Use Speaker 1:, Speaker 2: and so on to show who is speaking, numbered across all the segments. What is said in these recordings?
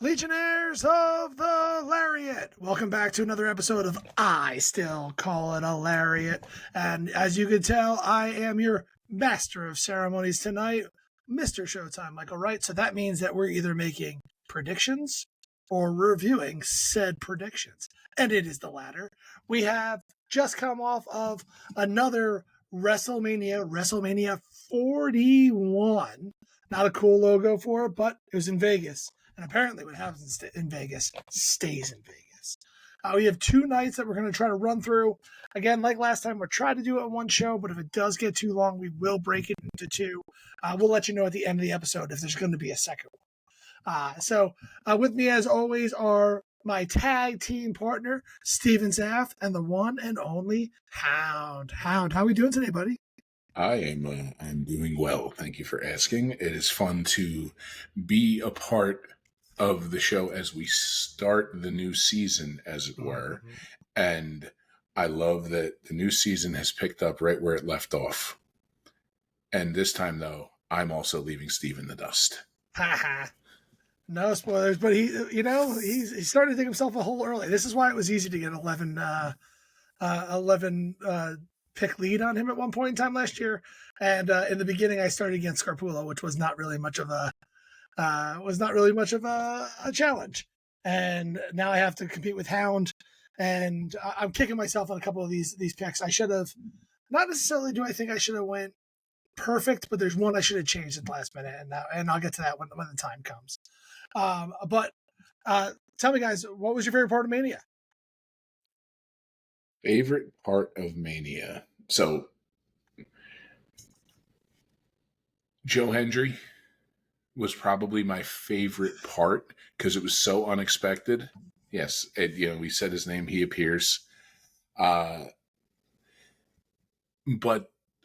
Speaker 1: Legionnaires of the Lariat, welcome back to another episode of I Still Call It a Lariat. And as you can tell, I am your master of ceremonies tonight, Mr. Showtime Michael Wright. So that means that we're either making predictions or reviewing said predictions. And it is the latter. We have just come off of another WrestleMania 41. Not a cool logo for it, but it was in Vegas. And apparently what happens in Vegas stays in Vegas. We have two nights that we're going to try to run through. Again, like last time, we're trying to do it in one show, but if it does get too long, we will break it into two. We'll let you know at the end of the episode if there's going to be a second one. So with me, as always, are my tag team partner, stevezapf, and the one and only Hound. Hound, how are we doing today, buddy?
Speaker 2: I'm doing well. Thank you for asking. It is fun to be a part of the show as we start the new season, as it were. Mm-hmm. And I love that the new season has picked up right where it left off. And this time, though, I'm also leaving Steve in the dust.
Speaker 1: No spoilers, but he started to think himself a hole early. This is why it was easy to get 11 pick lead on him at one point in time last year. And in the beginning, I started against Scarpulo, which was not really much of a challenge. And now I have to compete with Hound, and I'm kicking myself on a couple of these picks. I should have, not necessarily do I think I should have went perfect, but there's one I should have changed at the last minute, and I'll get to that when the time comes. But tell me, guys, what was your favorite part of Mania?
Speaker 2: Favorite part of Mania. So, Joe Hendry was probably my favorite part because it was so unexpected. Yes, we said his name, he appears. But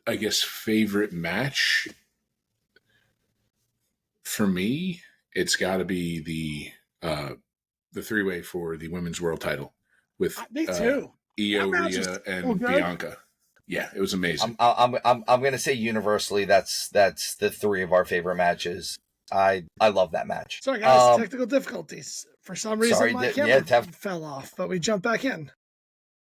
Speaker 2: I guess favorite match for me, it's got to be the three-way for the women's world title with
Speaker 1: me too.
Speaker 2: Io, Rhea, and Bianca. Yeah, it was amazing.
Speaker 3: I'm going to say universally that's the three of our favorite matches. I love that match.
Speaker 1: Sorry, guys, technical difficulties. For some reason, my camera fell off, but we jumped back in.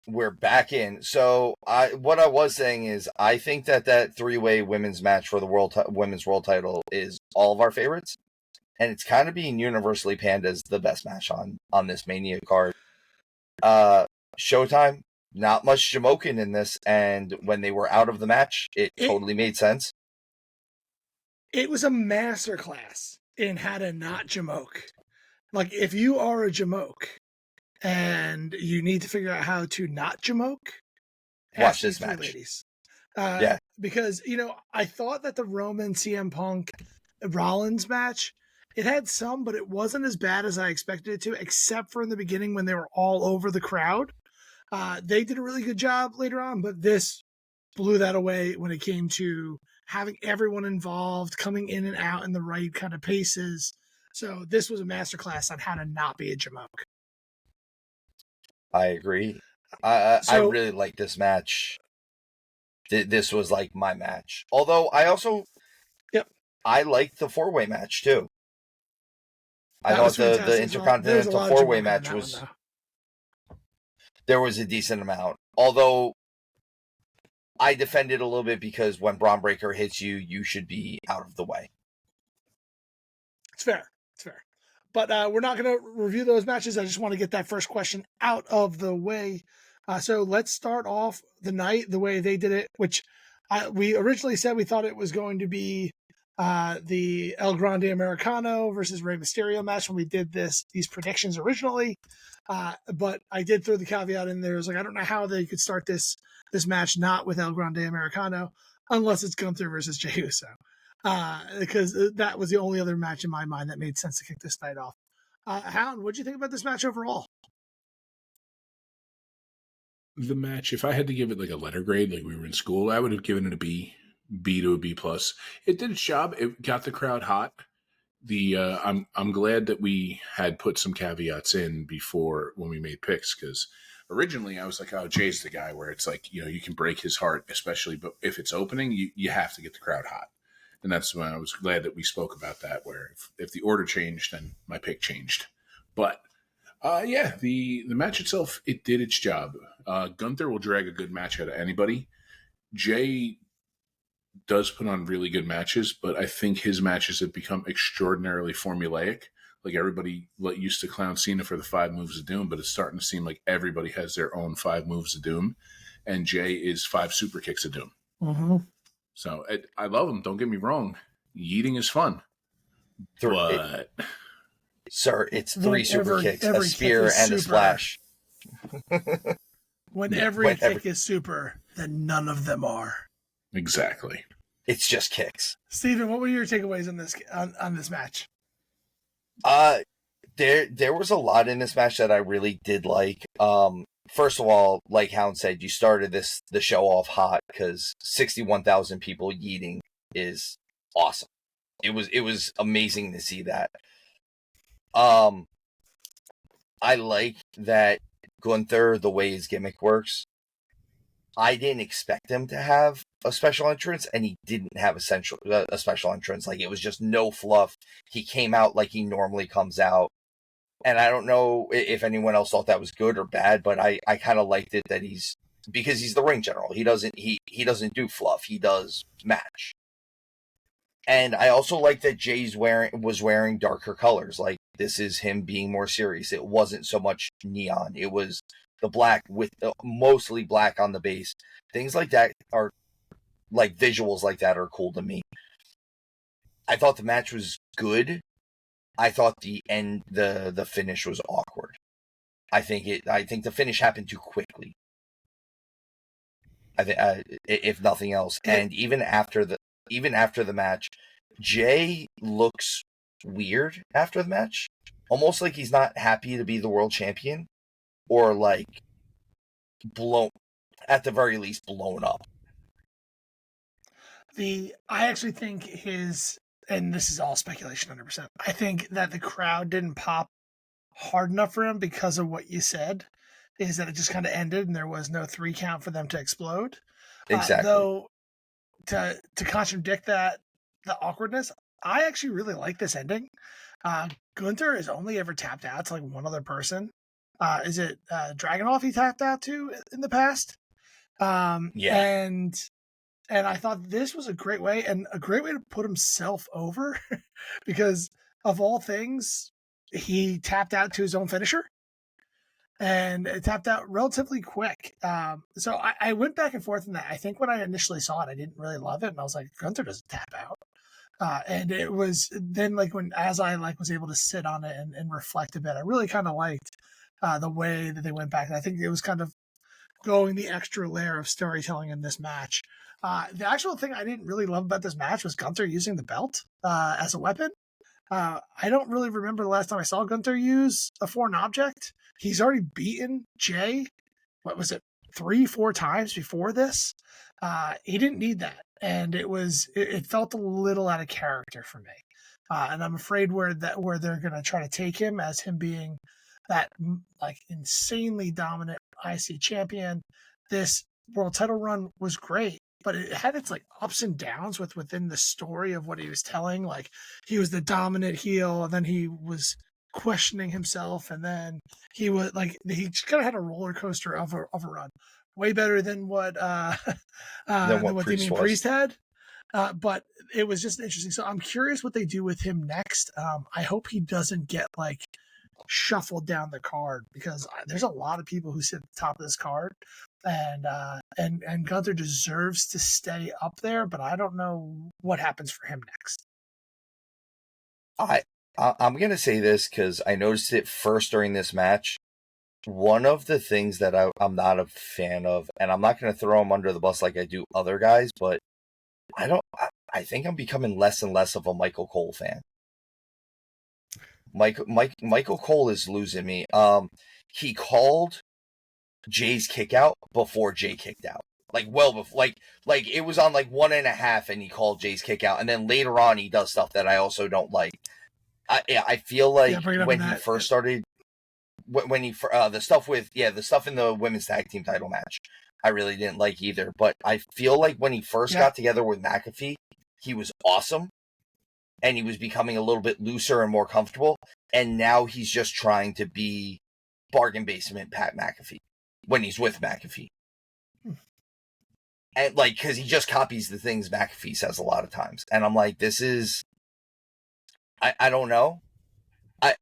Speaker 3: We're back in. So what I was saying is I think that three-way women's match for the women's world title is all of our favorites. And it's kind of being universally panned as the best match on this Mania card. Showtime, not much Jamokin in this, and when they were out of the match, it totally made sense.
Speaker 1: It was a masterclass in how to not Jamoke. Like, if you are a Jamoke and you need to figure out how to not Jamoke,
Speaker 3: watch this match.
Speaker 1: Ladies. Because, I thought that the Roman CM Punk Rollins match, it had some, but it wasn't as bad as I expected it to, except for in the beginning when they were all over the crowd. They did a really good job later on, but this blew that away when it came to having everyone involved, coming in and out in the right kind of paces. So this was a masterclass on how to not be a Jamoke.
Speaker 3: I agree. I really like this match. This was like my match. Although I also, I liked the four-way match too. I thought the Intercontinental four-way match was... There was a decent amount. Although, I defended a little bit because when Braun Breaker hits you, you should be out of the way.
Speaker 1: It's fair. But we're not going to review those matches. I just want to get that first question out of the way. So let's start off the night the way they did it, which we originally said we thought it was going to be the El Grande Americano versus Rey Mysterio match when we did these predictions originally. But I did throw the caveat in there. I was like, I don't know how they could start this match not with El Grande Americano unless it's Gunther versus Jey Uso. Because that was the only other match in my mind that made sense to kick this night off. Hound, what did you think about this match overall?
Speaker 2: The match, if I had to give it like a letter grade, like we were in school, I would have given it a B to a B+. It did its job. It got the crowd hot. I'm glad that we had put some caveats in before when we made picks, because originally I was like, oh, Jay's the guy where it's like, you can break his heart, especially, but if it's opening, you have to get the crowd hot. And that's when I was glad that we spoke about that, where if the order changed, then my pick changed. But yeah, the match itself, it did its job. Gunther will drag a good match out of anybody. Jay does put on really good matches, but I think his matches have become extraordinarily formulaic. Like everybody used to clown Cena for the 5 moves of doom, but it's starting to seem like everybody has their own 5 moves of doom, and Jay is 5 super kicks of doom.
Speaker 1: Mm-hmm.
Speaker 2: So I love him. Don't get me wrong. Yeeting is fun, but
Speaker 3: sir, it's 3 super kicks, a spear, and super. A splash.
Speaker 1: When every kick is super, then none of them are.
Speaker 2: Exactly.
Speaker 3: It's just kicks.
Speaker 1: Steven, what were your takeaways on this match?
Speaker 3: There was a lot in this match that I really did like. First of all, like Hound said, you started the show off hot because 61,000 people yeeting is awesome. It was amazing to see that. I like that Gunther, the way his gimmick works. I didn't expect him to have a special entrance, and he didn't have a special entrance. Like, it was just no fluff. He came out like he normally comes out. And I don't know if anyone else thought that was good or bad, but I kind of liked it that because he's the ring general. He doesn't do fluff. He does match. And I also like that Jay's was wearing darker colors. Like, this is him being more serious. It wasn't so much neon. It was the black with mostly black on the base. Things like that are, like, visuals like that are cool to me. I thought the match was good. I thought the finish was awkward. I think the finish happened too quickly. I think if nothing else, and even after the match, Jay looks weird after the match, almost like he's not happy to be the world champion, or like at the very least blown up.
Speaker 1: I actually think and this is all speculation 100%. I think that the crowd didn't pop hard enough for him because of what you said, is that it just kind of ended and there was no 3 count for them to explode.
Speaker 3: Exactly.
Speaker 1: Though, to contradict that, the awkwardness, I actually really like this ending. Gunther has only ever tapped out to like one other person. Is it Dragunov he tapped out to in the past?
Speaker 3: Yeah.
Speaker 1: And I thought this was a great way to put himself over because of all things, he tapped out to his own finisher and it tapped out relatively quick. So I went back and forth in that. I think when I initially saw it, I didn't really love it. And I was like, Gunther doesn't tap out. And it was then like as I was able to sit on it and reflect a bit, I really kind of liked the way that they went back. And I think it was kind of going the extra layer of storytelling in this match. The actual thing I didn't really love about this match was Gunther using the belt as a weapon. I don't really remember the last time I saw Gunther use a foreign object. He's already beaten Jay, 3-4 times before this. He didn't need that. And it felt a little out of character for me. And I'm afraid where they're going to try to take him as him being that like insanely dominant IC champion. This world title run was great, but it had its like ups and downs within the story of what he was telling. Like, he was the dominant heel, and then he was questioning himself, and then he was like, he just kind of had a roller coaster of a run, way better than what Damian Priest had. But it was just interesting. So I'm curious what they do with him next. I hope he doesn't get like shuffled down the card, because there's a lot of people who sit at the top of this card, and Gunther deserves to stay up there, but I don't know what happens for him next.
Speaker 3: I'm going to say this because I noticed it first during this match. One of the things that I'm not a fan of, and I'm not going to throw him under the bus like I do other guys, but I think I'm becoming less and less of a Michael Cole fan. Michael Cole is losing me. He called Jay's kick out before Jay kicked out. Like, well before, like it was on like 1.5 and he called Jay's kick out, and then later on he does stuff that I also don't like. I feel like when he first started, when he the stuff in the women's tag team title match, I really didn't like either. But I feel like when he first got together with McAfee, he was awesome. and he was becoming a little bit looser and more comfortable. And now he's just trying to be bargain basement Pat McAfee when he's with McAfee. And like, because he just copies the things McAfee says a lot of times. And I'm like, this is, I don't know.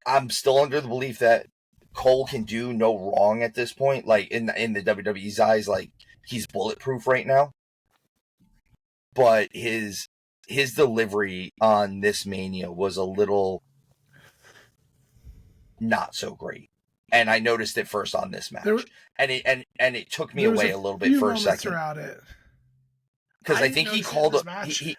Speaker 3: I'm still under the belief that Cole can do no wrong at this point. Like in the WWE's eyes, like he's bulletproof right now. But his delivery on this Mania was a little not so great. And I noticed it first on this match. And it took me away a little bit for a second.
Speaker 1: Throughout it.
Speaker 3: Because I think he called it.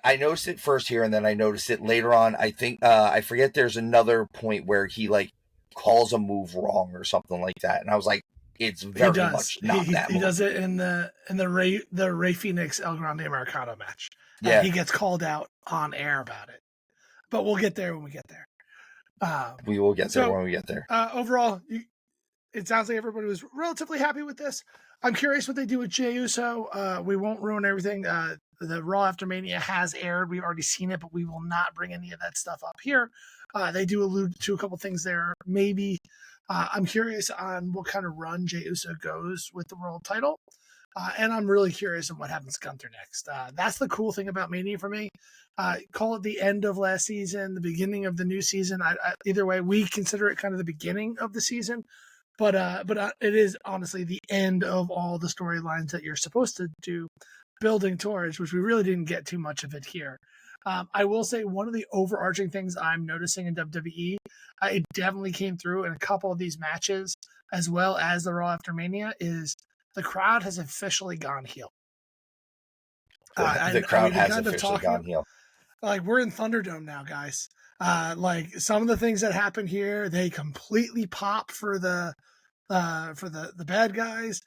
Speaker 3: I noticed it first here, and then I noticed it later on. I think I forget. There's another point where he like calls a move wrong or something like that, and I was like, "It's very much not that."
Speaker 1: He does it in the Ray Phoenix El Grande Americano match.
Speaker 3: Yeah,
Speaker 1: he gets called out on air about it, but we'll get there when we get there.
Speaker 3: We will get there when we get there.
Speaker 1: Overall, it sounds like everybody was relatively happy with this. I'm curious what they do with Jey Uso. We won't ruin everything. The Raw After Mania has aired. We've already seen it, but we will not bring any of that stuff up here. They do allude to a couple things there. Maybe I'm curious on what kind of run Jey Uso goes with the world title. And I'm really curious on what happens to Gunther next. That's the cool thing about Mania for me. Call it the end of last season, the beginning of the new season. Either way, we consider it kind of the beginning of the season. But it is honestly the end of all the storylines that you're supposed to do, building towards, which we really didn't get too much of it here. I will say one of the overarching things I'm noticing in WWE, it definitely came through in a couple of these matches, as well as the Raw After Mania, is the crowd has officially gone heel.
Speaker 3: The crowd has officially gone heel.
Speaker 1: Like, we're in Thunderdome now, guys. Like, some of the things that happen here, they completely pop for the bad guys.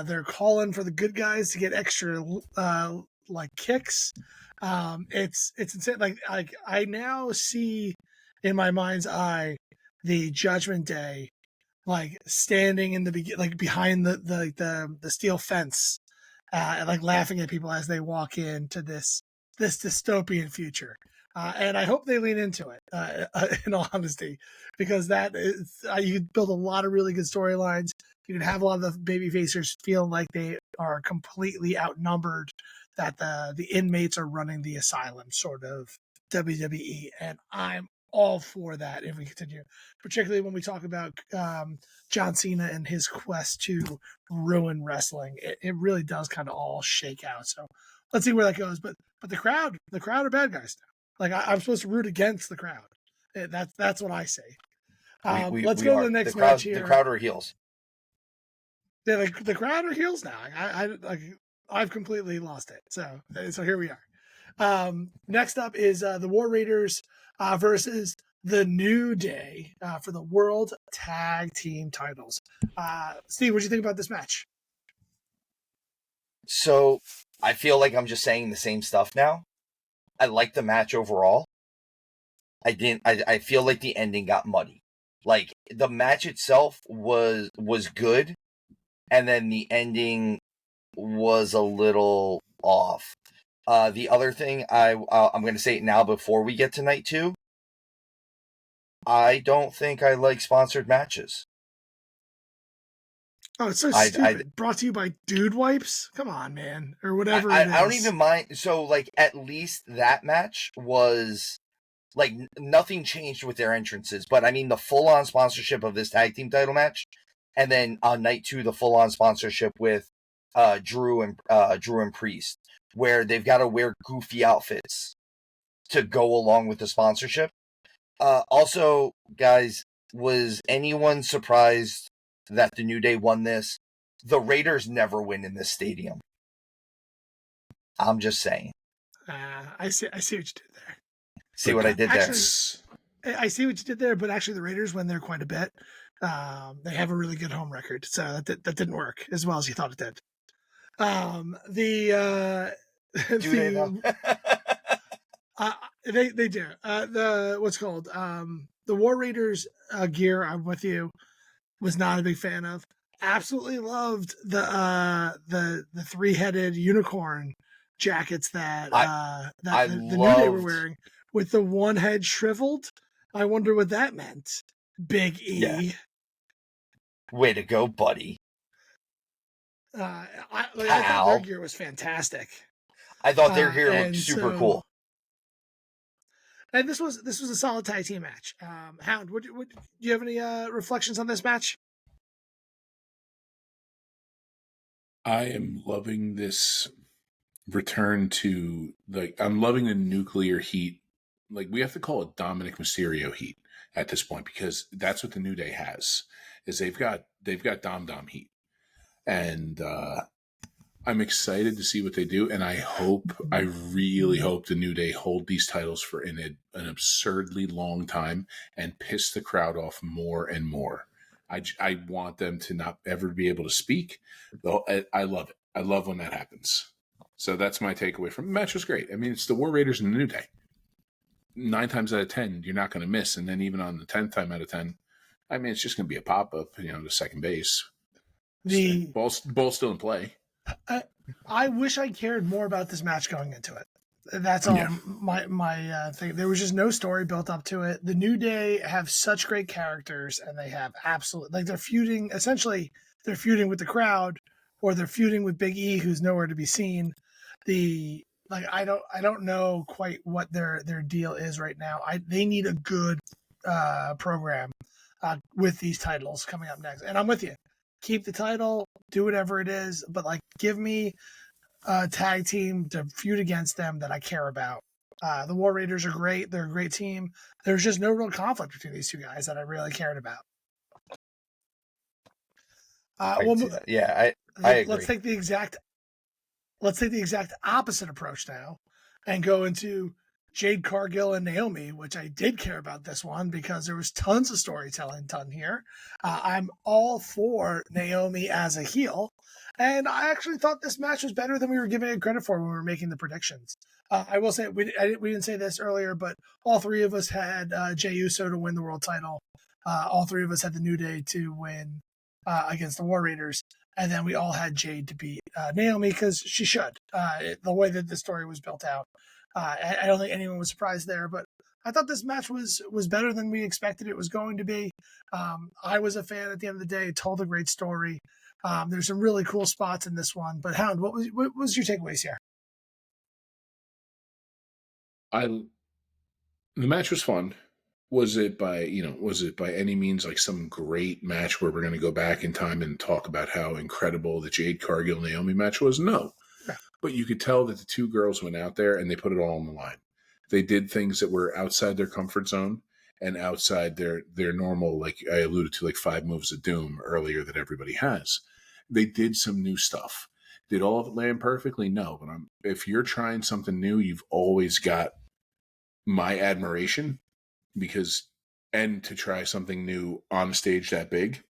Speaker 1: They're calling for the good guys to get extra like kicks. It's insane. Like I now see in my mind's eye the Judgment Day like standing in behind the steel fence, and like laughing at people as they walk into this dystopian future. And I hope they lean into it, in all honesty, because that is, you can build a lot of really good storylines. You can have a lot of the baby facers feeling like they are completely outnumbered, that the inmates are running the asylum sort of WWE. And I'm all for that if we continue, particularly when we talk about John Cena and his quest to ruin wrestling. It really does kind of all shake out. So let's see where that goes. But the crowd are bad guys now. Like, I'm supposed to root against the crowd. That's what I say. Let's go to the next match here.
Speaker 3: The crowd are heels.
Speaker 1: Yeah, the crowd are heels now. I've completely lost it. So here we are. Next up is the War Raiders versus the New Day for the World Tag Team titles. Steve, what do you think about this match?
Speaker 3: So I feel like I'm just saying the same stuff now. I like the match overall. I feel like the ending got muddy. Like, the match itself was good, and then the ending was a little off. The other thing, I'm going to say it now before we get to night 2. I don't think I like sponsored matches.
Speaker 1: Oh, it's so stupid. Brought to you by Dude Wipes? Come on, man. Or whatever it is.
Speaker 3: I don't even mind. So, like, at least that match was, like, nothing changed with their entrances. But, I mean, the full-on sponsorship of this tag team title match, and then on night 2, the full-on sponsorship with Drew and Priest, where they've got to wear goofy outfits to go along with the sponsorship. Also, guys, was anyone surprised that the New Day won this? The Raiders never win in this stadium. I'm just saying.
Speaker 1: I see what you did there.
Speaker 3: See what I did there?
Speaker 1: I see what you did there, but actually the Raiders win there quite a bit. They have a really good home record, so that didn't work as well as you thought it did. They do. The War Raiders gear, I'm with you, was not a big fan of. Absolutely loved the 3-headed unicorn jackets that
Speaker 3: I
Speaker 1: the New Day were
Speaker 3: loved.
Speaker 1: wearing with the one head shriveled. I wonder what that meant. Big E.
Speaker 3: Yeah. Way to go, buddy.
Speaker 1: I thought their gear was fantastic.
Speaker 3: I thought their gear looked super cool.
Speaker 1: And this was a solid tag team match. Hound, do you have any reflections on this match?
Speaker 2: I am loving this return to, like, I'm loving the nuclear heat. Like, we have to call it Dominic Mysterio heat at this point, because that's what the New Day has, is they've got Dom heat. And I'm excited to see what they do, and I really hope the New Day hold these titles for an absurdly long time and piss the crowd off more and more. I want them to not ever be able to speak, though. I love it. I love when that happens. So that's my takeaway from the match. Was great. I mean, it's the War Raiders and the New Day. 9 times out of 10, you're not going to miss, and then even on the 10th time out of 10, I mean, it's just going to be a pop up, to second base. The ball's still in play.
Speaker 1: I wish I cared more about this match going into it. That's all. Yeah. My thing. There was just no story built up to it. The New Day have such great characters, and they have they're feuding. Essentially, they're feuding with the crowd, or they're feuding with Big E, who's nowhere to be seen. I don't know quite what their deal is right now. They need a good program with these titles coming up next, and I'm with you. Keep the title, do whatever it is, but give me a tag team to feud against them that I care about. The War Raiders are great. They're a great team. There's just no real conflict between these two guys that I really cared about.
Speaker 3: I agree.
Speaker 1: Let's take the exact opposite approach now and go into Jade Cargill and Naomi, which I did care about this one because there was tons of storytelling done here. I'm all for Naomi as a heel, and I actually thought this match was better than we were giving it credit for when we were making the predictions. I will say, we didn't say this earlier, but all three of us had Jey Uso to win the world title. All three of us had the New Day to win against the War Raiders. And then we all had Jade to beat Naomi because she should. The way that the story was built out. I don't think anyone was surprised there, but I thought this match was better than we expected it was going to be. I was a fan at the end of the day. It told a great story. There's some really cool spots in this one. But Hound, what was your takeaways here?
Speaker 2: The match was fun. Was it by any means like some great match where we're going to go back in time and talk about how incredible the Jade Cargill Naomi match was? No. Yeah. But you could tell that the two girls went out there and they put it all on the line. They did things that were outside their comfort zone and outside their normal, like I alluded to, like 5 moves of doom earlier that everybody has. They did some new stuff. Did all of it land perfectly? No. But if you're trying something new, you've always got my admiration. And to try something new on a stage that big,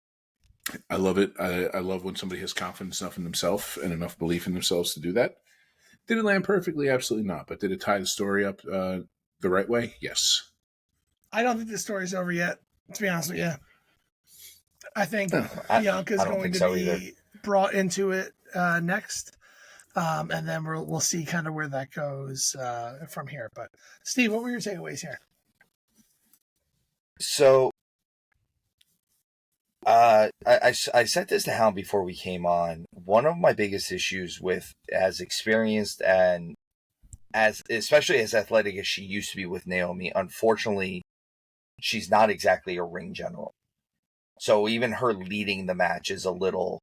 Speaker 2: I love it. I love when somebody has confidence enough in themselves and enough belief in themselves to do that. Did it land perfectly? Absolutely not. But did it tie the story up the right way? Yes.
Speaker 1: I don't think the story's over yet, to be honest with you. I think Bianca's going to be brought into it next. And then we'll see kind of where that goes from here. But Steve, what were your takeaways here?
Speaker 3: So, I said this to Hound before we came on. One of my biggest issues with as experienced and especially as athletic as she used to be with Naomi, unfortunately, she's not exactly a ring general. So even her leading the match is a little.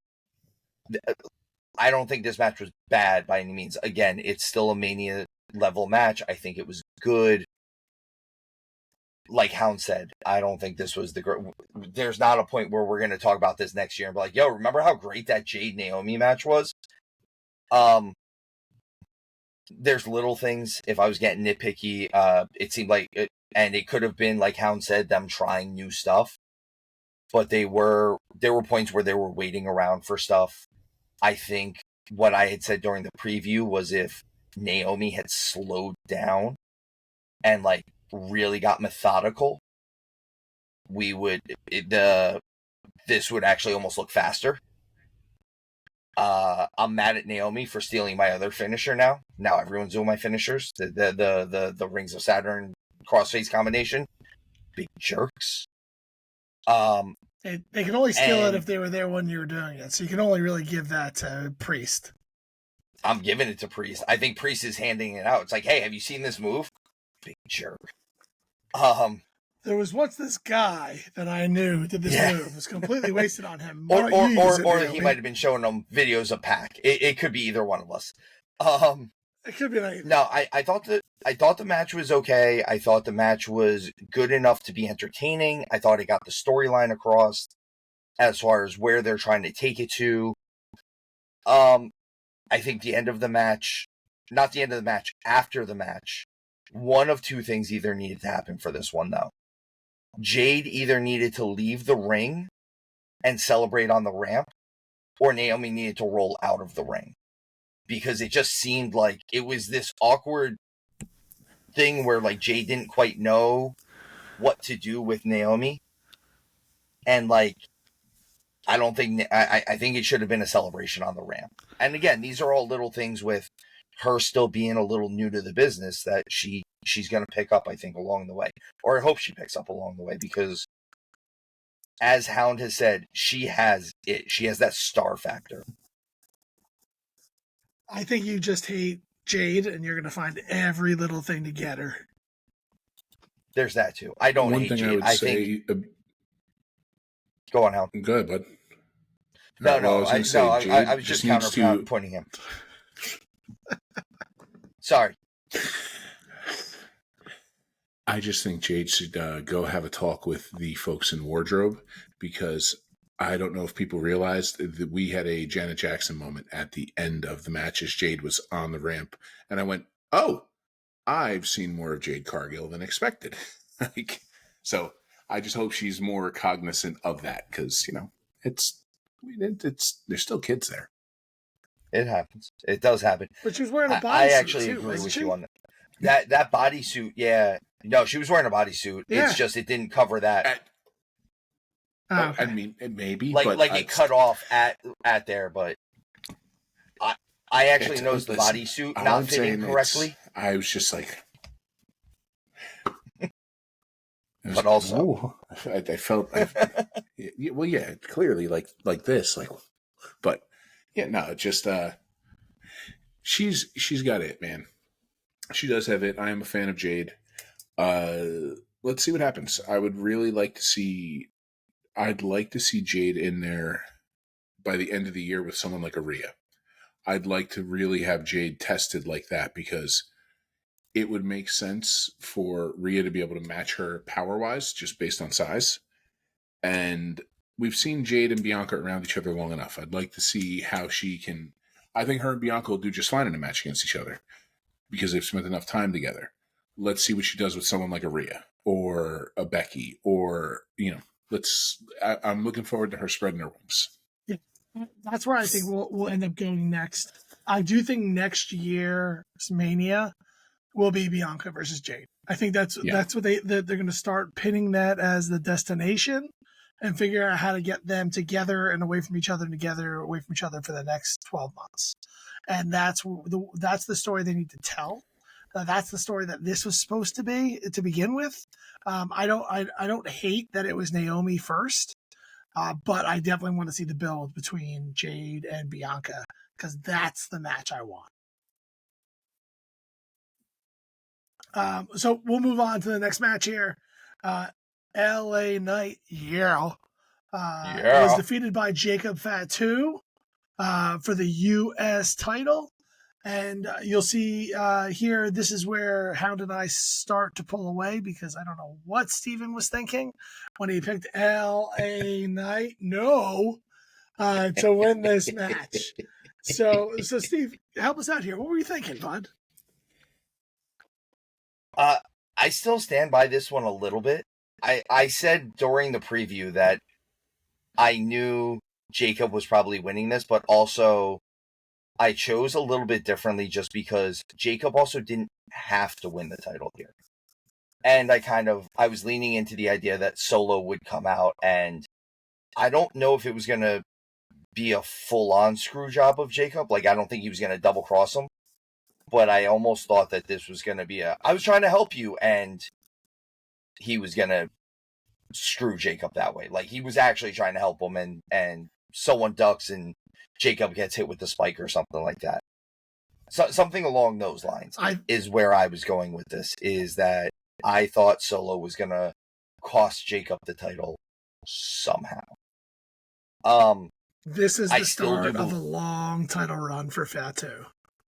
Speaker 3: I don't think this match was bad by any means. Again, it's still a Mania level match. I think it was good. Like Hound said, I don't think this was there's not a point where we're going to talk about this next year and be like, yo, remember how great that Jade Naomi match was? There's little things. If I was getting nitpicky, it seemed like and it could have been, like Hound said, them trying new stuff. But there were points where they were waiting around for stuff. I think what I had said during the preview was if Naomi had slowed down and really got methodical, this would actually almost look faster. I'm mad at Naomi for stealing my other finisher now. Now everyone's doing my finishers. The Rings of Saturn crossface combination. Big jerks.
Speaker 1: They can only steal it if they were there when you were doing it, so you can only really give that to Priest.
Speaker 3: I'm giving it to Priest. I think Priest is handing it out. It's like, hey, have you seen this move? Big jerk.
Speaker 1: There was once this guy that I knew did this move. It was completely wasted on him.
Speaker 3: Or he might have been showing them videos of Pac. It could be either one of us.
Speaker 1: It could be like
Speaker 3: no. I thought the match was okay. I thought the match was good enough to be entertaining. I thought it got the storyline across as far as where they're trying to take it to. I think the end of the match, not the end of the match, after the match, one of two things either needed to happen for this one, though. Jade either needed to leave the ring and celebrate on the ramp, or Naomi needed to roll out of the ring. Because it just seemed like it was this awkward thing where like Jade didn't quite know what to do with Naomi. And like, I think it should have been a celebration on the ramp. And again, these are all little things with her still being a little new to the business that she's going to pick up, I think, along the way. Or I hope she picks up along the way, because as Hound has said, she has it. She has that star factor.
Speaker 1: I think you just hate Jade, and you're going to find every little thing to get her.
Speaker 3: There's that, too. I don't hate Jade. I think... Go on, Hound.
Speaker 2: Go ahead, bud.
Speaker 3: I was just counterpointing him. Sorry.
Speaker 2: I just think Jade should go have a talk with the folks in wardrobe, because I don't know if people realized that we had a Janet Jackson moment at the end of the match as Jade was on the ramp. And I went, oh, I've seen more of Jade Cargill than expected. So I just hope she's more cognizant of that, because, it's there's still kids there.
Speaker 3: It happens. It does happen.
Speaker 1: But she was wearing a bodysuit.
Speaker 3: I actually agree with you on that. That bodysuit, yeah. No, she was wearing a bodysuit. Yeah. It's just it didn't cover that.
Speaker 2: Okay. I mean, it may be,
Speaker 3: like it cut off at there, but I actually noticed the bodysuit not fitting correctly.
Speaker 2: I was just like,
Speaker 3: but also,
Speaker 2: I felt, well, yeah, clearly, like this, but yeah, no, just she's got it, man. She does have it. I am a fan of Jade. Let's see what happens. I'd like to see Jade in there by the end of the year with someone like Rhea. I'd like to really have Jade tested like that, because it would make sense for Rhea to be able to match her power-wise just based on size. And we've seen Jade and Bianca around each other long enough. I'd like to see how she can... I think her and Bianca will do just fine in a match against each other, because they've spent enough time together. Let's see what she does with someone like a Rhea or a Becky, or, I'm looking forward to her spreading her wings.
Speaker 1: Yeah, that's where I think we'll end up going next. I do think next year's Mania will be Bianca versus Jade. I think that's what they're going to start pinning that as the destination, and figure out how to get them together and away from each other for the next 12 months. And that's the story they need to tell. That's the story that this was supposed to be to begin with. I don't hate that it was Naomi first, but I definitely want to see the build between Jade and Bianca, because that's the match I want. So we'll move on to the next match here. LA Knight, was defeated by Jacob Fatu for the U.S. title. And you'll see here, this is where Hound and I start to pull away, because I don't know what Steven was thinking when he picked LA Knight to win this match. So Steve, help us out here. What were you thinking, bud?
Speaker 3: I still stand by this one a little bit. I said during the preview that I knew Jacob was probably winning this, but also I chose a little bit differently, just because Jacob also didn't have to win the title here. And I was leaning into the idea that Solo would come out, and I don't know if it was going to be a full-on screw job of Jacob. Like, I don't think he was going to double cross him. But I almost thought that this was going to be I was trying to help you, and he was going to screw Jacob that way. Like, he was actually trying to help him, and someone ducks and Jacob gets hit with the spike or something like that. So, something along those lines is where I was going with this, is that I thought Solo was going to cost Jacob the title somehow.
Speaker 1: This is the start of a long title run for Fatu.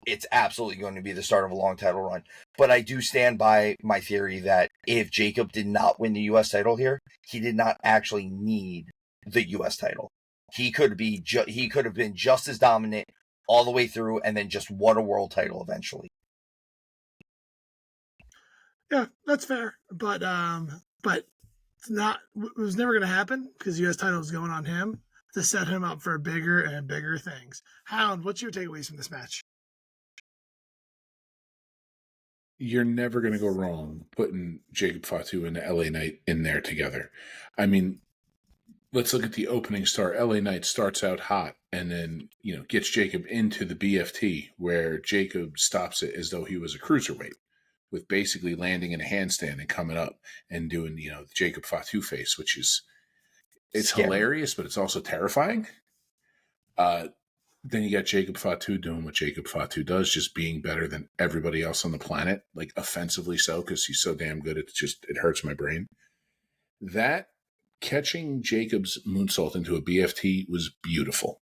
Speaker 3: It's absolutely going to be the start of a long title run. But I do stand by my theory that if Jacob did not win the U.S. title here, he did not actually need the U.S. title. He could have been just as dominant all the way through, and then just won a world title eventually.
Speaker 1: Yeah, that's fair, but it's not. It was never going to happen because the U.S. title was going on him to set him up for bigger and bigger things. Hound, what's your takeaways from this match?
Speaker 2: You're never going to go wrong putting Jacob Fatu and LA Knight in there together. I mean, let's look at the opening start. LA Knight starts out hot and then, gets Jacob into the BFT, where Jacob stops it as though he was a cruiserweight, with basically landing in a handstand and coming up and doing, the Jacob Fatu face, which is, it's scary. Hilarious, but it's also terrifying. Then you got Jacob Fatu doing what Jacob Fatu does, just being better than everybody else on the planet, like offensively so, because he's so damn good. It hurts my brain. That catching Jacob's moonsault into a BFT was beautiful.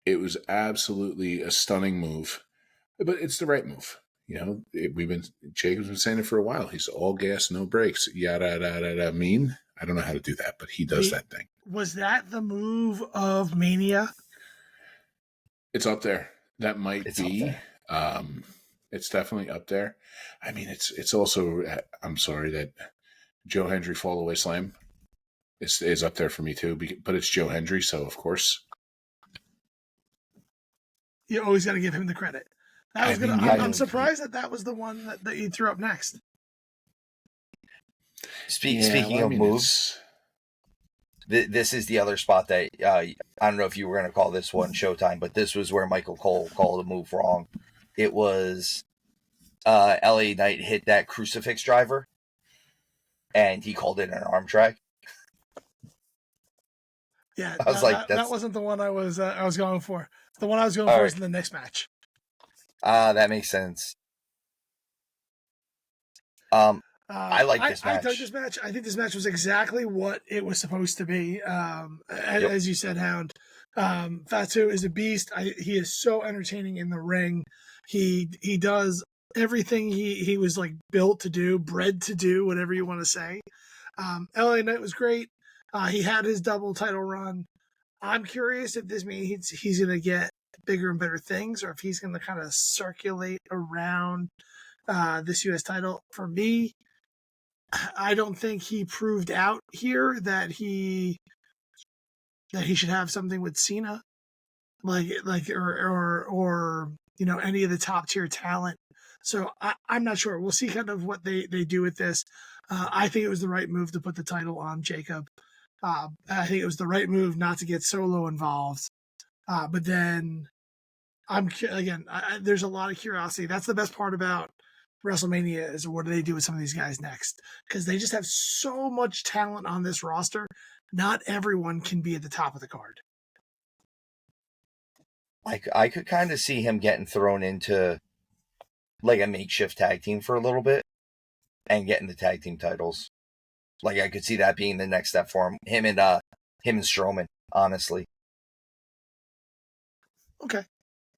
Speaker 2: It was absolutely a stunning move, but it's the right move. Jacob's been saying it for a while. He's all gas, no brakes. Yada, yada, yada. I don't know how to do that, but he does that thing.
Speaker 1: Was that the move of Mania?
Speaker 2: It's up there. That might be. It's definitely up there. I mean, it's also, I'm sorry, that Joe Hendry fall away slam is up there for me too, but it's Joe Hendry, so of course.
Speaker 1: You always got to give him the credit. I'm surprised that was the one that you threw up next.
Speaker 3: Speaking of moves, this is the other spot that I don't know if you were going to call this one Showtime, but this was where Michael Cole called a move wrong. It was LA Knight hit that crucifix driver, and he called it an arm drag.
Speaker 1: Yeah, I was that wasn't the one I was going for. The one I was going for is in the next match.
Speaker 3: That makes sense. I like this match.
Speaker 1: I like this match. I think this match was exactly what it was supposed to be. As you said, Hound, Fatu is a beast. He is so entertaining in the ring. He does everything he was like built to do, bred to do, whatever you want to say. LA Knight was great. He had his double title run. I'm curious if this means he's going to get bigger and better things, or if he's going to kind of circulate around this U.S. title. For me, I don't think he proved out here that he should have something with Cena, or any of the top tier talent. So I'm not sure. We'll see kind of what they do with this. I think it was the right move to put the title on Jacob. I think it was the right move not to get Solo involved. But then there's a lot of curiosity. That's the best part about WrestleMania, is what do they do with some of these guys next? Because they just have so much talent on this roster. Not everyone can be at the top of the card.
Speaker 3: I could kind of see him getting thrown into like a makeshift tag team for a little bit and getting the tag team titles. Like, I could see that being the next step for him. Him and Strowman, honestly.
Speaker 1: Okay. I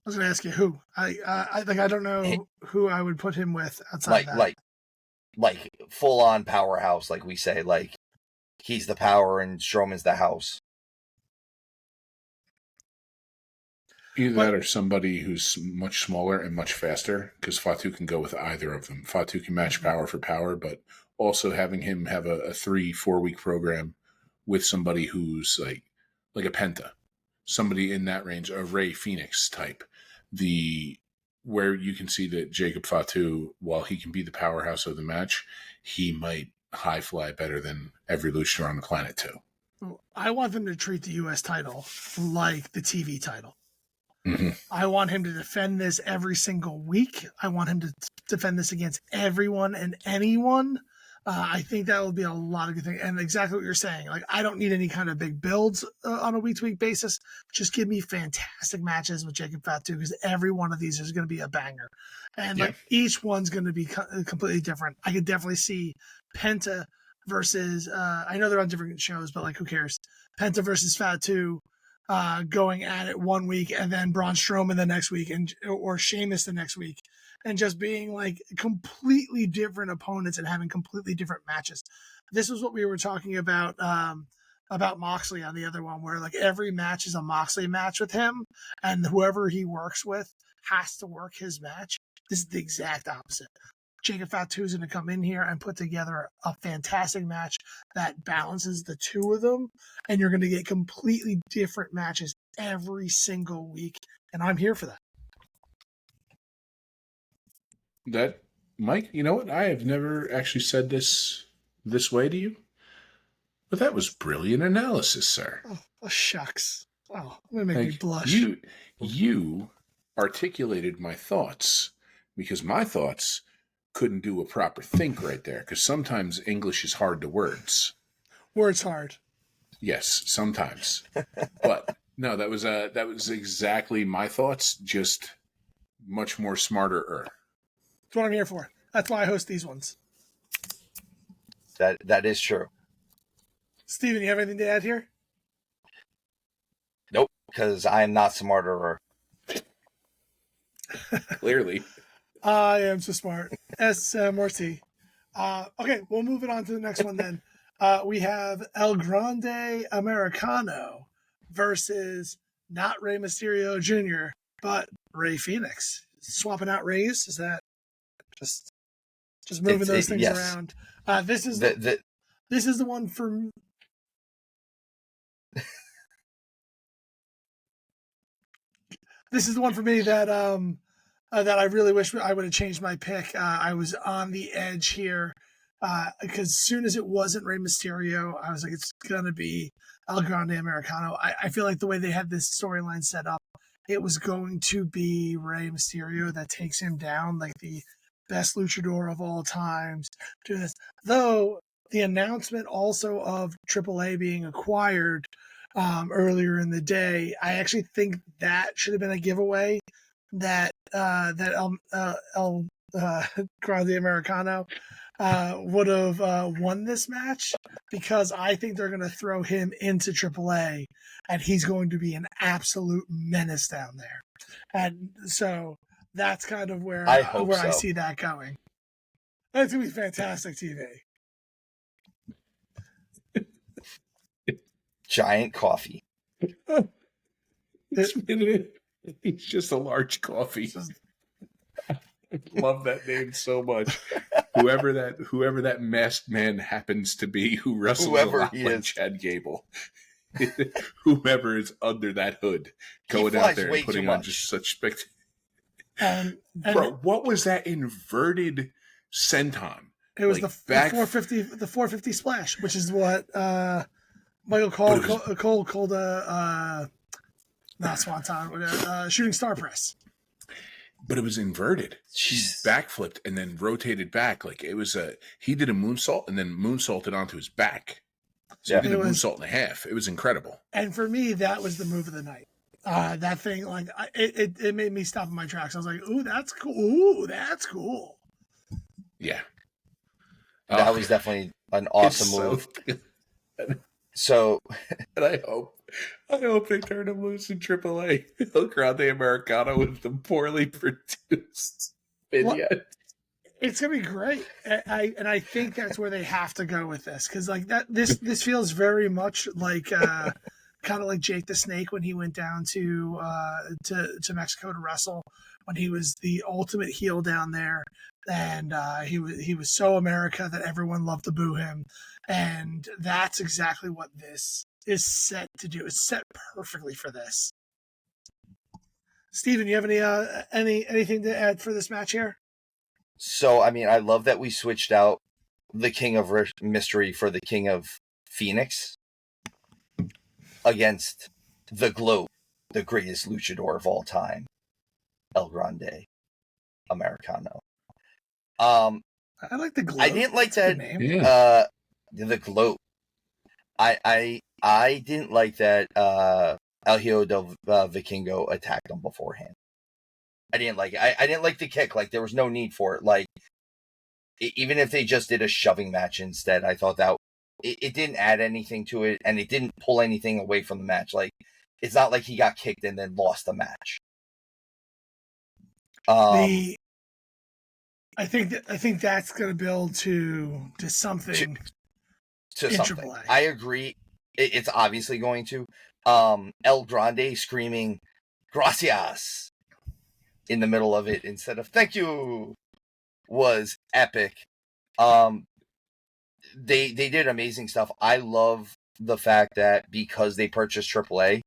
Speaker 1: was going to ask you who. I don't know who I would put him with outside that.
Speaker 3: Like full on powerhouse, like we say. Like, he's the power and Strowman's the house.
Speaker 2: Either that or somebody who's much smaller and much faster, because Fatu can go with either of them. Fatu can match power for power, but also having him have a 3-4 week program with somebody who's like a Penta, somebody in that range, a Rey Phoenix type, where you can see that Jacob Fatu, while he can be the powerhouse of the match, he might high fly better than every luchador on the planet too.
Speaker 1: I want them to treat the U.S. title like the TV title.
Speaker 2: Mm-hmm.
Speaker 1: I want him to defend this every single week. I want him to defend this against everyone and anyone. I think that will be a lot of good things. And exactly what you're saying. Like, I don't need any kind of big builds on a week-to-week basis. Just give me fantastic matches with Jacob Fatu, because every one of these is going to be a banger. And like each one's going to be completely different. I could definitely see Penta versus, I know they're on different shows, but like, who cares? Penta versus Fatu going at it one week, and then Braun Strowman the next week, or Sheamus the next week, and just being like completely different opponents and having completely different matches. This was what we were talking about Moxley on the other one, where like every match is a Moxley match with him, and whoever he works with has to work his match. This is the exact opposite. Jacob Fatu is going to come in here and put together a fantastic match that balances the two of them, and you're going to get completely different matches every single week, and I'm here for that.
Speaker 2: That, Mike, you know what? I have never actually said this way to you, but that was brilliant analysis, sir.
Speaker 1: Oh shucks. Oh, I'm going to make me blush.
Speaker 2: You articulated my thoughts, because my thoughts couldn't do a proper think right there, because sometimes English is hard to words.
Speaker 1: Words hard.
Speaker 2: Yes, sometimes. But no, that was exactly my thoughts, just much more smarter.
Speaker 1: That's what I'm here for. That's why I host these ones.
Speaker 3: That is true.
Speaker 1: Steven, you have anything to add here?
Speaker 3: Nope, because I am not smarter.
Speaker 2: Clearly.
Speaker 1: I am so smart. SMRT. Okay, we'll move it on to the next one then. We have El Grande Americano versus not Rey Mysterio Jr., but Rey Fenix. Swapping out Reys? Is that just moving those things around? This is the one for... This is the one for me that I really wish I would have changed my pick. I was on the edge here because as soon as it wasn't Rey Mysterio, I was like, it's going to be El Grande Americano. I feel like the way they had this storyline set up, it was going to be Rey Mysterio that takes him down, like the best luchador of all times. Do this. Though the announcement also of AAA being acquired earlier in the day, I actually think that should have been a giveaway that El Grande Americano would have won this match, because I think they're going to throw him into AAA, and he's going to be an absolute menace down there. And so that's kind of where I see that going. That's going to be fantastic TV.
Speaker 3: Giant coffee.
Speaker 2: He's just a large coffee. I love that name so much. Whoever that masked man happens to be, who wrestles a lot like Chad Gable. Whoever is under that hood, going out there and putting on just such spectacular. Bro, what was that inverted senton?
Speaker 1: It was the 450 splash, which is what Michael Cole called a not swanton, shooting star press.
Speaker 2: But it was inverted. He backflipped and then rotated back. Like it was he did a moonsault and then moonsaulted onto his back. So he did a moonsault and a half. It was incredible.
Speaker 1: And for me, that was the move of the night. That thing, like it made me stop in my tracks. I was like, "Ooh, that's cool! Ooh, that's cool!"
Speaker 2: Yeah,
Speaker 3: that was definitely an awesome move. So,
Speaker 2: and I hope they turn him loose in AAA. El Grande Americano with the poorly produced vignette.
Speaker 1: Well, it's gonna be great. I think that's where they have to go with this, because like that this feels very much like kind of like Jake the Snake when he went down to Mexico to wrestle, when he was the ultimate heel down there, and he was so America that everyone loved to boo him, and that's exactly what this is set to do. It's set perfectly for this. Steven, you have anything to add for this match here?
Speaker 3: So, I mean, I love that we switched out the King of Mystery for the King of Phoenix. against the GLOAT, the greatest luchador of all time, El Grande Americano.
Speaker 1: I like the GLOAT.
Speaker 3: I didn't like that
Speaker 1: name.
Speaker 2: Yeah.
Speaker 3: The GLOAT. I didn't like that El Hijo del Vikingo attacked him beforehand. I didn't like it. I didn't like the kick. Like, there was no need for it. Like, even if they just did a shoving match instead, I thought that it didn't add anything to it, and it didn't pull anything away from the match. Like, it's not like he got kicked and then lost the match.
Speaker 1: I think that's going to build to something.
Speaker 3: To
Speaker 1: in
Speaker 3: something.
Speaker 1: AAA.
Speaker 3: I agree. It's obviously going to. El Grande screaming "Gracias" in the middle of it instead of "Thank you" was epic. They did amazing stuff. I love the fact that because they purchased AAA,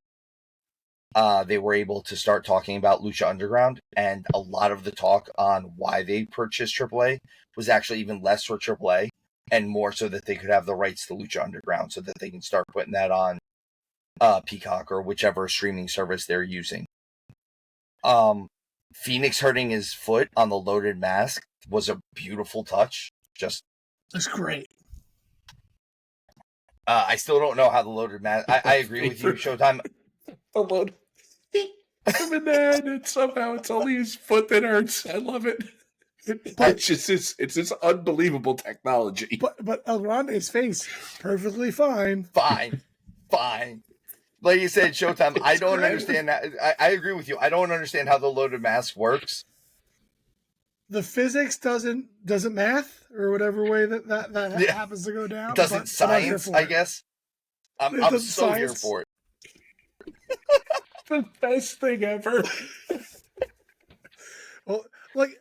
Speaker 3: they were able to start talking about Lucha Underground, and a lot of the talk on why they purchased AAA was actually even less for AAA and more so that they could have the rights to Lucha Underground so that they can start putting that on Peacock or whichever streaming service they're using. Phoenix hurting his foot on the loaded mask was a beautiful touch.
Speaker 1: That's great.
Speaker 3: I still don't know how the loaded mask. I agree with you, Showtime.
Speaker 2: The load. Him in that, and somehow it's only his foot that hurts. I love it. It's just this unbelievable technology.
Speaker 1: But El Grande's face, perfectly fine.
Speaker 3: Fine. Like you said, Showtime, I don't understand that. I agree with you. I don't understand how the loaded mask works.
Speaker 1: The physics doesn't math or whatever way that happens to go down.
Speaker 3: It doesn't science, I guess. I'm so here for it.
Speaker 2: The best thing ever.
Speaker 1: Well, like,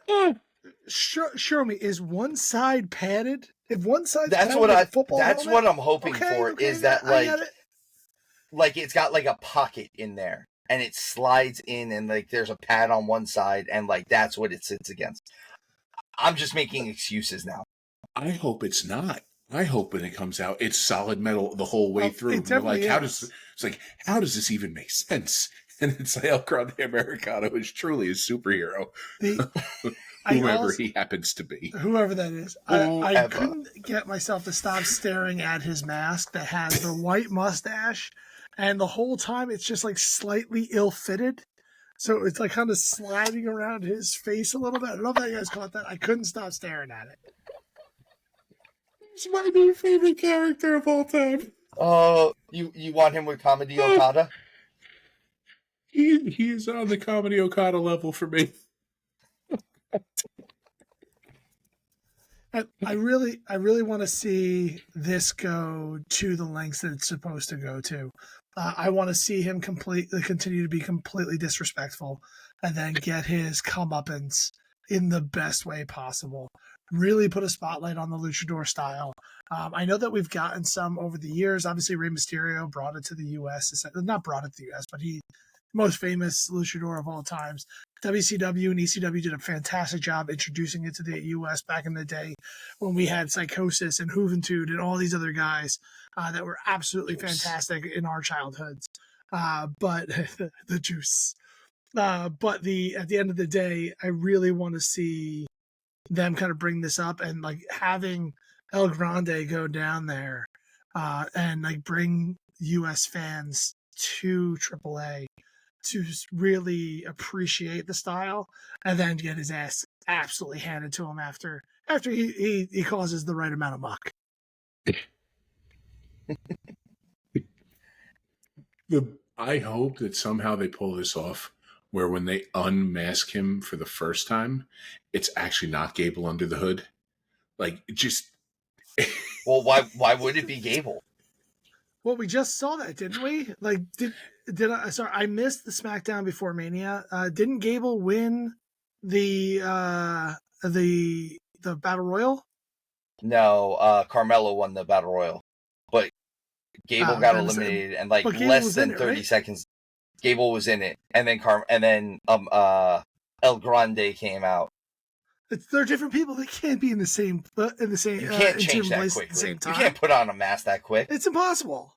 Speaker 1: show me, is one side padded? If one side
Speaker 3: that's what I'm hoping for. Is that like it's got like a pocket in there and it slides in and like there's a pad on one side and like that's what it sits against. I'm just making excuses now.
Speaker 2: I hope it's not. I hope when it comes out, it's solid metal the whole way through.
Speaker 1: It definitely
Speaker 2: like,
Speaker 1: is.
Speaker 2: how does this even make sense? And it's like El Grande Americano is truly a superhero. Whoever he happens to be.
Speaker 1: Whoever that is. I couldn't get myself to stop staring at his mask that has the white mustache, and the whole time it's just like slightly ill-fitted. So it's like kind of sliding around his face a little bit. I don't know if you guys caught that. I couldn't stop staring at it.
Speaker 2: He's my new favorite character of all time.
Speaker 3: Oh, you want him with Comedy Okada?
Speaker 2: He is on the Comedy Okada level for me.
Speaker 1: I really want to see this go to the lengths that it's supposed to go to. I want to see him continue to be completely disrespectful and then get his comeuppance in the best way possible. Really put a spotlight on the luchador style. I know that we've gotten some over the years. Obviously, Rey Mysterio brought it to the U.S. Not brought it to the U.S., but he most famous luchador of all times. WCW and ECW did a fantastic job introducing it to the U.S. back in the day when we had Psychosis and Juventud and all these other guys that were absolutely fantastic in our childhoods. But the juice. At the end of the day, I really want to see them kind of bring this up and like having El Grande go down there and like bring U.S. fans to AAA to really appreciate the style and then get his ass absolutely handed to him after he causes the right amount of muck.
Speaker 2: I hope that somehow they pull this off where when they unmask him for the first time, it's actually not Gable under the hood. Like, just...
Speaker 3: Well, why would it be Gable?
Speaker 1: Well, we just saw that, didn't we? Like, did I? Sorry, I missed the SmackDown before Mania. Didn't Gable win the Battle Royal?
Speaker 3: No, Carmelo won the Battle Royal, but Gable got eliminated, and like less than 30 seconds, Gable was in it, and then El Grande came out.
Speaker 1: They're different people. They can't be in the same. You
Speaker 3: can't change that quickly.
Speaker 1: At the same time.
Speaker 3: You can't put on a mask that quick.
Speaker 1: It's impossible.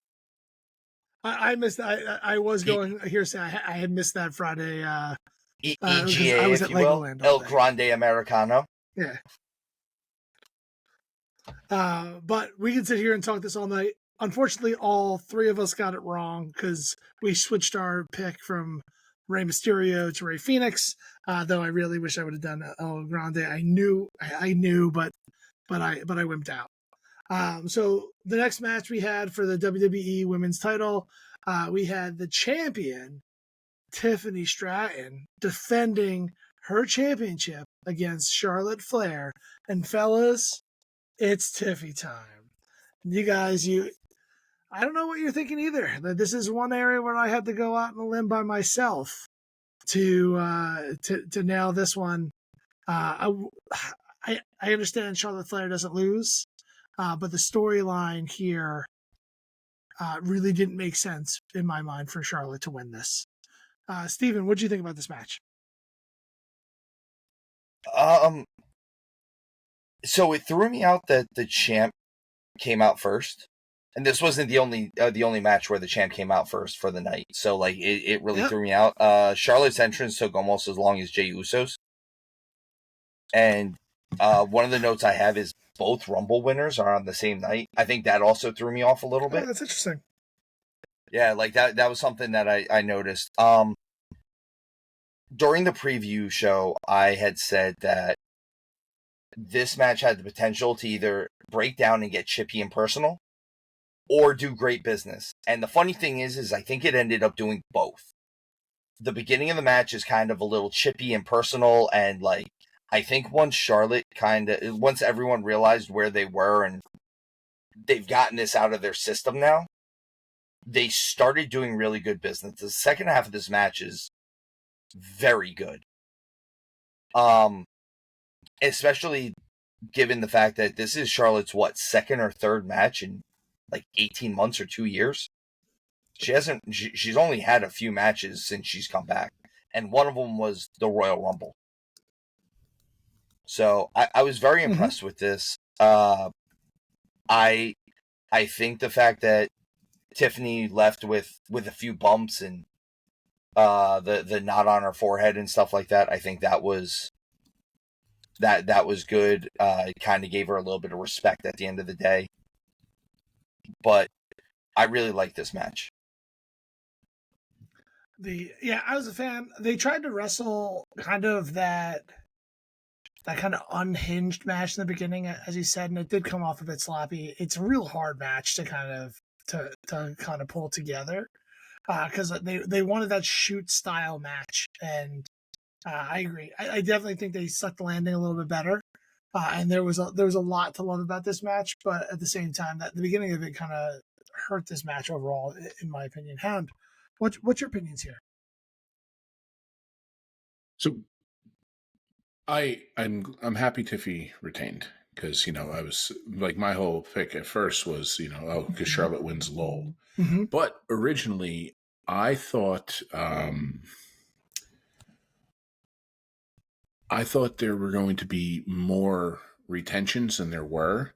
Speaker 1: I missed. I was going here. Say I had missed that Friday. Because
Speaker 3: EGA,
Speaker 1: I was
Speaker 3: if
Speaker 1: at
Speaker 3: you will,
Speaker 1: Legoland all
Speaker 3: El
Speaker 1: day.
Speaker 3: Grande Americano.
Speaker 1: Yeah. But we can sit here and talk this all night. Unfortunately, all three of us got it wrong because we switched our pick from Rey Mysterio to Rey Fenix. Though I really wish I would have done El Grande. I knew, but I wimped out. So the next match we had for the WWE Women's Title, we had the champion Tiffany Stratton defending her championship against Charlotte Flair. And fellas, it's Tiffy time. You guys, I don't know what you're thinking either. This is one area where I had to go out on a limb by myself to nail this one. I understand Charlotte Flair doesn't lose, but the storyline here really didn't make sense in my mind for Charlotte to win this. Steven, what do you think about this match?
Speaker 3: So it threw me out that the champ came out first, and this wasn't the only match where the champ came out first for the night. So like it really threw me out. Charlotte's entrance took almost as long as Jey Uso's, and one of the notes I have is both Rumble winners are on the same night. I think that also threw me off a little bit.
Speaker 1: That's interesting.
Speaker 3: Yeah, like that was something that I noticed. During the preview show, I had said that this match had the potential to either break down and get chippy and personal, or do great business. And the funny thing is I think it ended up doing both. The beginning of the match is kind of a little chippy and personal, and like I think once everyone realized where they were and they've gotten this out of their system now, they started doing really good business. The second half of this match is very good. Especially given the fact that this is Charlotte's second or third match in like 18 months or 2 years. She's only had a few matches since she's come back, and one of them was the Royal Rumble. So I was very impressed with this. I think the fact that Tiffany left with a few bumps and the knot on her forehead and stuff like that, I think that was good. It kind of gave her a little bit of respect at the end of the day. But I really like this match.
Speaker 1: I was a fan. They tried to wrestle kind of that kind of unhinged match in the beginning, as you said, and it did come off a bit sloppy. It's a real hard match to kind of pull together because they wanted that shoot style match, and I agree. I definitely think they sucked the landing a little bit better, and there was a lot to love about this match, but at the same time, that the beginning of it kind of hurt this match overall, in my opinion. Hound, what's your opinions here?
Speaker 2: So I'm happy Tiffy retained, because I was like, my whole pick at first was because Charlotte wins lol.
Speaker 1: Mm-hmm.
Speaker 2: But originally I thought there were going to be more retentions than there were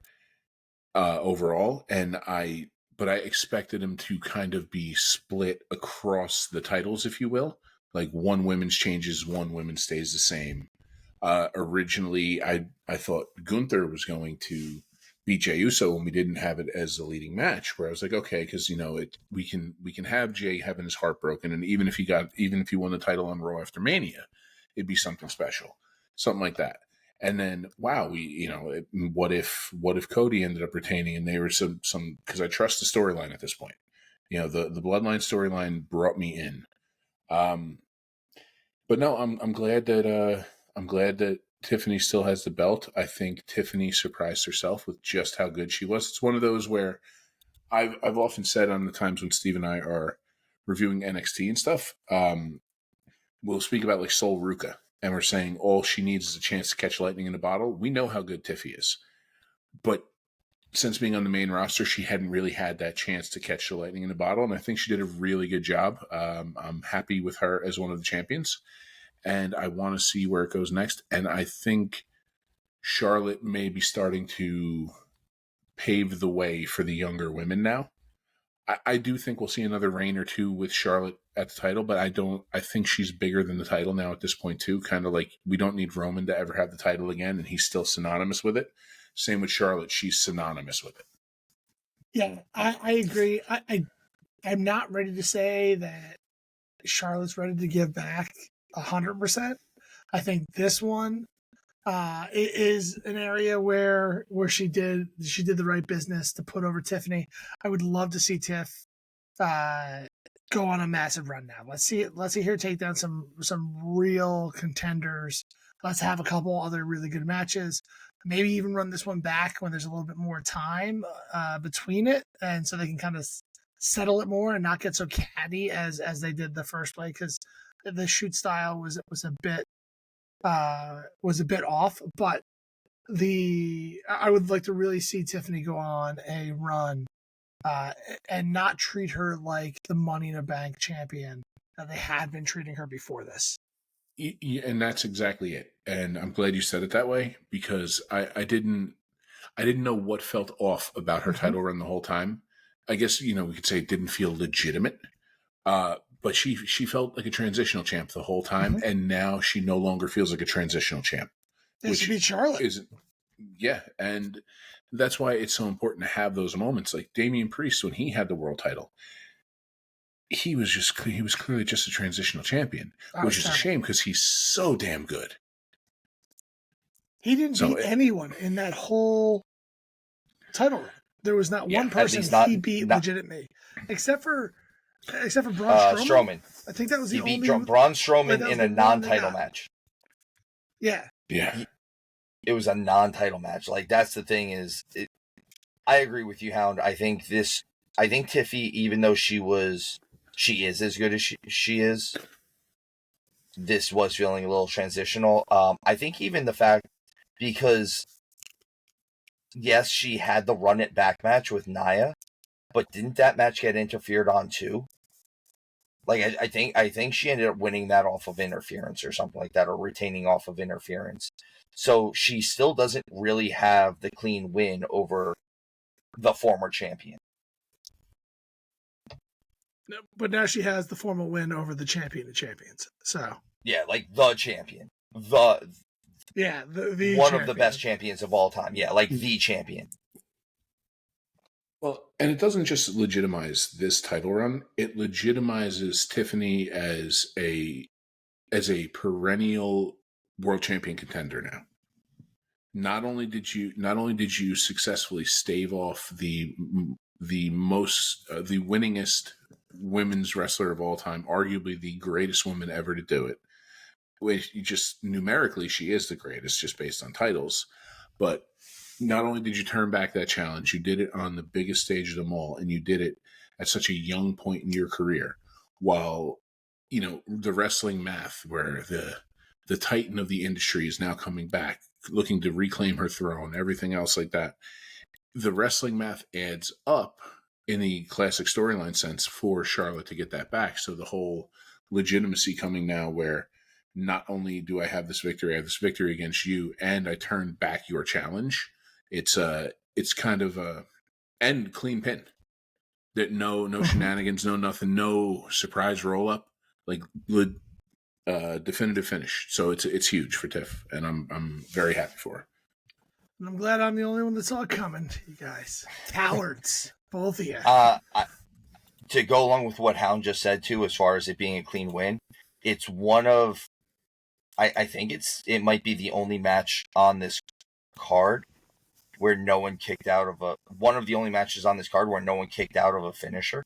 Speaker 2: overall, but I expected them to kind of be split across the titles, if you will. Like one women's changes, one women's stays the same. Originally, I thought Gunther was going to beat Jey Uso when we didn't have it as the leading match. Where I was like, okay, because we can have Jey having his heart broken, and even if he won the title on Raw after Mania, it'd be something special, something like that. And then, wow, what if Cody ended up retaining, and they were some because I trust the storyline at this point. The Bloodline storyline brought me in. But no, I'm glad that Tiffany still has the belt. I think Tiffany surprised herself with just how good she was. It's one of those where I've often said on the times when Steve and I are reviewing NXT and stuff, we'll speak about like Sol Ruka, and we're saying all she needs is a chance to catch lightning in a bottle. We know how good Tiffy is, but since being on the main roster, she hadn't really had that chance to catch the lightning in a bottle, and I think she did a really good job. I'm happy with her as one of the champions, and I want to see where it goes next. And I think Charlotte may be starting to pave the way for the younger women now. I do think we'll see another reign or two with Charlotte at the title, but I think she's bigger than the title now at this point too. Kind of like we don't need Roman to ever have the title again, and he's still synonymous with it. Same with Charlotte. She's synonymous with it.
Speaker 1: Yeah, I agree. I'm not ready to say that Charlotte's ready to give back 100%. I think this one it is an area where she did the right business to put over Tiffany. I would love to see Tiff go on a massive run now. Let's see her take down some real contenders. Let's have a couple other really good matches. Maybe even run this one back when there's a little bit more time between it, and so they can kind of settle it more and not get so catty as they did the first play, because the shoot style was a bit off. But I would like to really see Tiffany go on a run and not treat her like the Money in the Bank champion that they had been treating her before this.
Speaker 2: And that's exactly it. And I'm glad you said it that way, because I didn't know what felt off about her title run the whole time. I guess, we could say it didn't feel legitimate. But she felt like a transitional champ the whole time, and now she no longer feels like a transitional champ.
Speaker 1: This should be Charlotte.
Speaker 2: Yeah, and that's why it's so important to have those moments. Like Damian Priest, when he had the world title, he was clearly just a transitional champion, which is a shame because he's so damn good.
Speaker 1: He didn't beat anyone in that whole title run. There was not one person he beat legitimately, except for Braun Strowman. I think that was the only.
Speaker 3: He beat Braun Strowman in a non-title match.
Speaker 1: Yeah.
Speaker 3: It was a non-title match. Like, that's the thing is, I agree with you, Hound. I think Tiffy, even though she is as good as she is, this was feeling a little transitional. I think even the fact, because yes, she had the run it back match with Nia, but didn't that match get interfered on too? Like, I think she ended up winning that off of interference or something like that, or retaining off of interference. So she still doesn't really have the clean win over the former champion.
Speaker 1: But now she has the formal win over the champion of champions. So
Speaker 3: yeah, like the champion, the one
Speaker 1: champion.
Speaker 3: of the best champions of all time. Yeah, like the champion.
Speaker 2: Well, and it doesn't just legitimize this title run; it legitimizes Tiffany as a perennial world champion contender now. Not only did you successfully stave off the winningest women's wrestler of all time, arguably the greatest woman ever to do it, which just numerically she is the greatest just based on titles, but not only did you turn back that challenge, you did it on the biggest stage of them all, and you did it at such a young point in your career, while the wrestling math where the titan of the industry is now coming back, looking to reclaim her throne, everything else like that. The wrestling math adds up in the classic storyline sense for Charlotte to get that back. So the whole legitimacy coming now where not only do I have this victory, I have this victory against you, and I turn back your challenge. It's kind of a and clean pin. That no shenanigans, no nothing, no surprise roll up, like definitive finish. So it's huge for Tiff, and I'm very happy for her.
Speaker 1: And I'm glad I'm the only one that saw it coming, you guys. Cowards, both of you.
Speaker 3: To go along with what Hound just said too, as far as it being a clean win, it's one of, I think it might be the only match on this card where no one kicked out of one of the only matches on this card where no one kicked out of a finisher.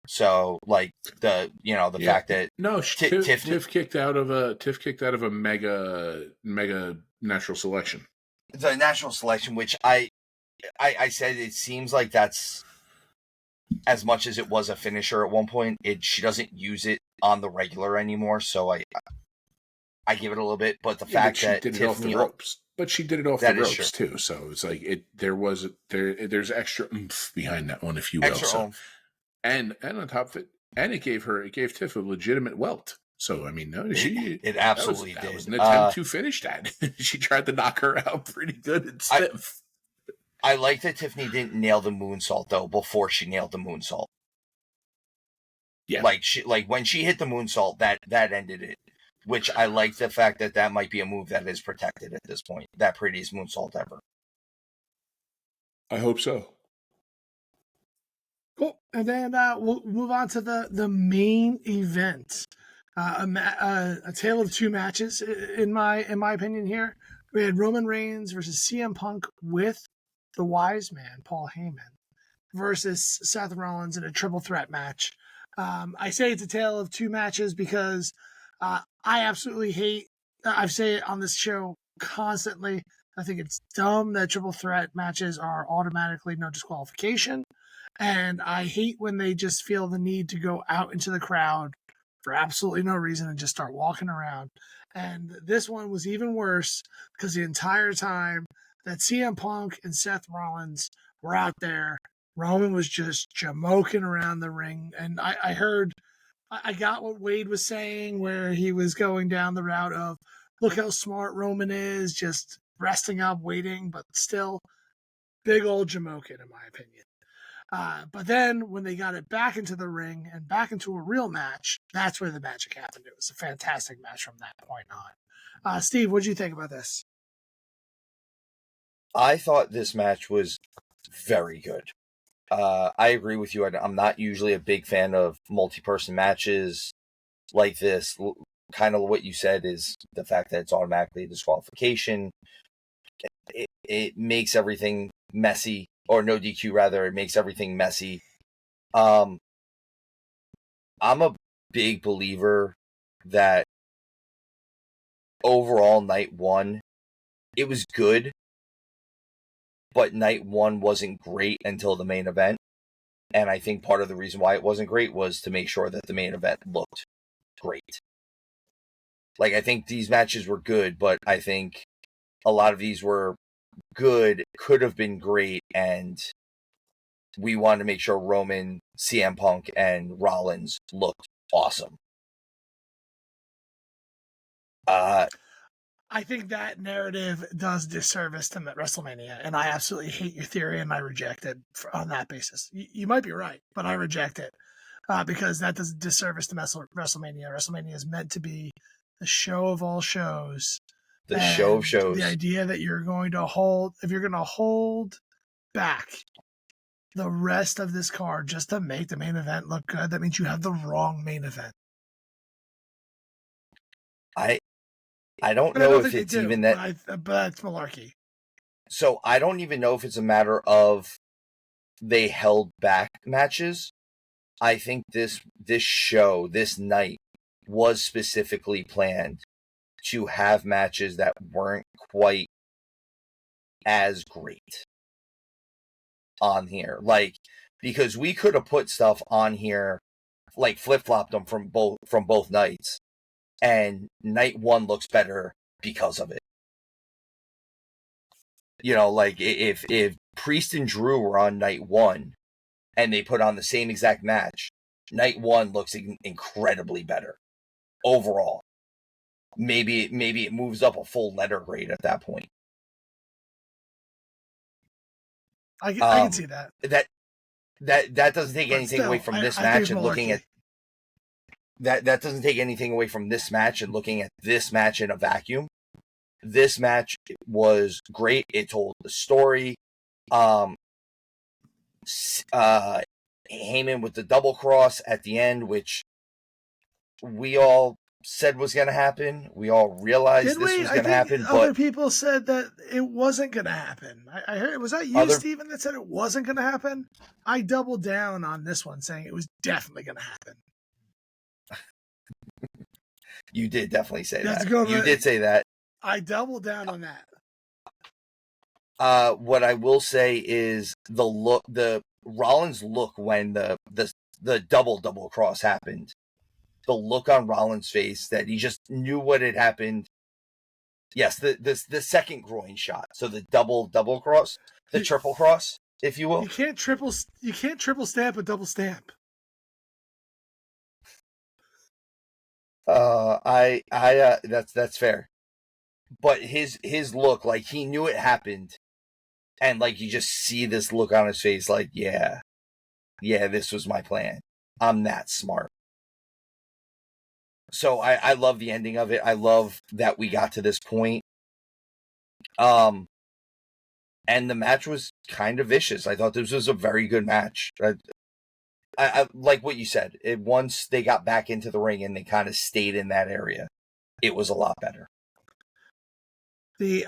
Speaker 3: So, like, the fact that
Speaker 2: Tiff kicked out of a mega natural selection.
Speaker 3: The natural selection, which I said, it seems like that's, as much as it was a finisher at one point, she doesn't use it on the regular anymore. So I give it a little bit, but the fact that
Speaker 2: she did it off the ropes, but she did it off the ropes too. So it's like there's extra oomph behind that one, if you will. So, and on top of it, and it gave Tiff a legitimate welt. So I mean,
Speaker 3: it absolutely did.
Speaker 2: That was an attempt to finish that. She tried to knock her out pretty good and stiff.
Speaker 3: I like that Tiffany didn't nail the moonsault though before she nailed the moonsault.
Speaker 2: Yeah.
Speaker 3: Like when she hit the moonsault, that ended it. Which I like the fact that might be a move that is protected at this point. That prettiest moonsault ever.
Speaker 2: I hope so.
Speaker 1: Cool. And then we'll move on to the main event. A tale of two matches, in my opinion. Here we had Roman Reigns versus CM Punk with the Wise Man Paul Heyman versus Seth Rollins in a triple threat match. I say it's a tale of two matches because I absolutely hate. I've said it on this show constantly. I think it's dumb that triple threat matches are automatically no disqualification. And I hate when they just feel the need to go out into the crowd for absolutely no reason and just start walking around. And this one was even worse because the entire time that CM Punk and Seth Rollins were out there, Roman was just jamoking around the ring. And I got what Wade was saying, where he was going down the route of, look how smart Roman is, just resting up, waiting, but still big old jamoking, in my opinion. But then when they got it back into the ring and back into a real match, that's where the magic happened. It was a fantastic match from that point on. Steve, what did you think about this?
Speaker 3: I thought this match was very good. I agree with you. I'm not usually a big fan of multi-person matches like this. Kind of what you said is the fact that it's automatically a disqualification. It makes everything messy, or no DQ rather. It makes everything messy. I'm a big believer that overall night one, it was good, but night one wasn't great until the main event. And I think part of the reason why it wasn't great was to make sure that the main event looked great. Like, I think these matches were good, but I think a lot of these were good, could have been great, and we wanted to make sure Roman, CM Punk, and Rollins looked awesome.
Speaker 1: I think that narrative does disservice to WrestleMania, and I absolutely hate your theory, and I reject it on that basis. You might be right, but I reject it because that does disservice to WrestleMania. WrestleMania is meant to be the show of all shows.
Speaker 3: The show of shows.
Speaker 1: The idea that you're going to hold, if you're going to hold back the rest of this card just to make the main event look good, that means you have the wrong main event.
Speaker 3: I don't know if it's even that,
Speaker 1: but that's malarkey.
Speaker 3: So I don't even know if it's a matter of they held back matches. I think this show, this night, was specifically planned to have matches that weren't quite as great on here. Like, because we could have put stuff on here, like flip-flopped them from both nights, and night one looks better because of it. You know, like if Priest and Drew were on night one and they put on the same exact match, night one looks incredibly better overall. Maybe it moves up a full letter grade at that point.
Speaker 1: I can see that.
Speaker 3: That doesn't take anything away from this match, and looking at that doesn't take anything away from this match and looking at this match in a vacuum. This match was great. It told the story. Heyman with the double cross at the end, which we all said was going to happen. We all realized this was going to happen.
Speaker 1: Other people said that it wasn't going to happen. I heard, was that you, Steven, that said it wasn't going to happen? I doubled down on this one, saying it was definitely going to happen.
Speaker 3: You did definitely say that. You did say that.
Speaker 1: I doubled down on that.
Speaker 3: What I will say is the Rollins look when the double cross happened. The look on Rollins' face that he just knew what had happened. Yes, the second groin shot. So the double cross, the triple cross, if you will.
Speaker 1: You can't triple stamp a double stamp.
Speaker 3: That's fair. But his look, like he knew it happened, And, like, you just see this look on his face like, yeah, this was my plan. I'm that smart. So I love the ending of it. I love that we got to this point. And the match was kind of vicious. I thought this was a very good match. I like what you said. Once they got back into the ring and they kind of stayed in that area, it was a lot better.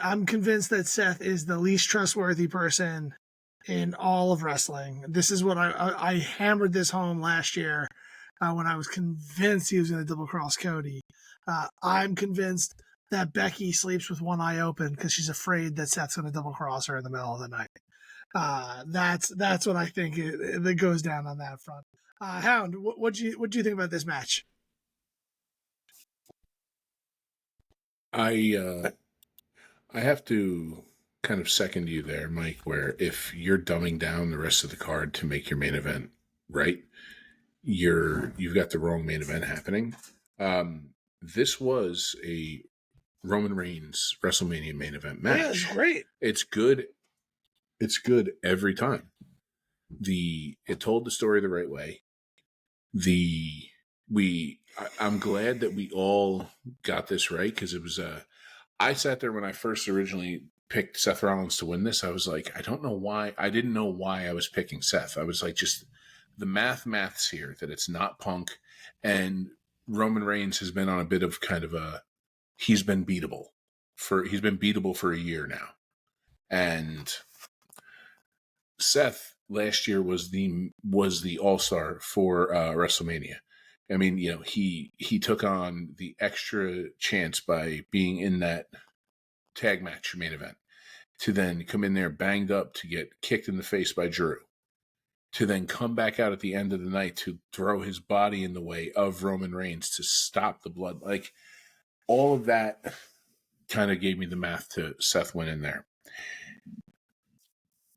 Speaker 1: I'm convinced that Seth is the least trustworthy person in all of wrestling. This is what I hammered this home last year when I was convinced he was going to double cross Cody. I'm convinced that Becky sleeps with one eye open because she's afraid that Seth's going to double cross her in the middle of the night. That's what I think that goes down on that front. Hound, what do you think about this match?
Speaker 2: I have to kind of second you there, Mike, where if you're dumbing down the rest of the card to make your main event right, you've got the wrong main event happening. This was a Roman Reigns WrestleMania main event match.
Speaker 1: Yeah, it's great.
Speaker 2: It's good. It's good every time. It told the story the right way. I'm glad that we all got this right, because it was I sat there when I first originally picked Seth Rollins to win this. I was like, I don't know why. I didn't know why I was picking Seth. I was like, just the maths here, that it's not Punk, and Roman Reigns has been on a bit of kind of he's been beatable for a year now. And Seth last year was the all-star for WrestleMania. I mean, he took on the extra chance by being in that tag match main event, to then come in there banged up to get kicked in the face by Drew, to then come back out at the end of the night to throw his body in the way of Roman Reigns to stop the blood. Like, all of that kind of gave me the math to Seth winning there.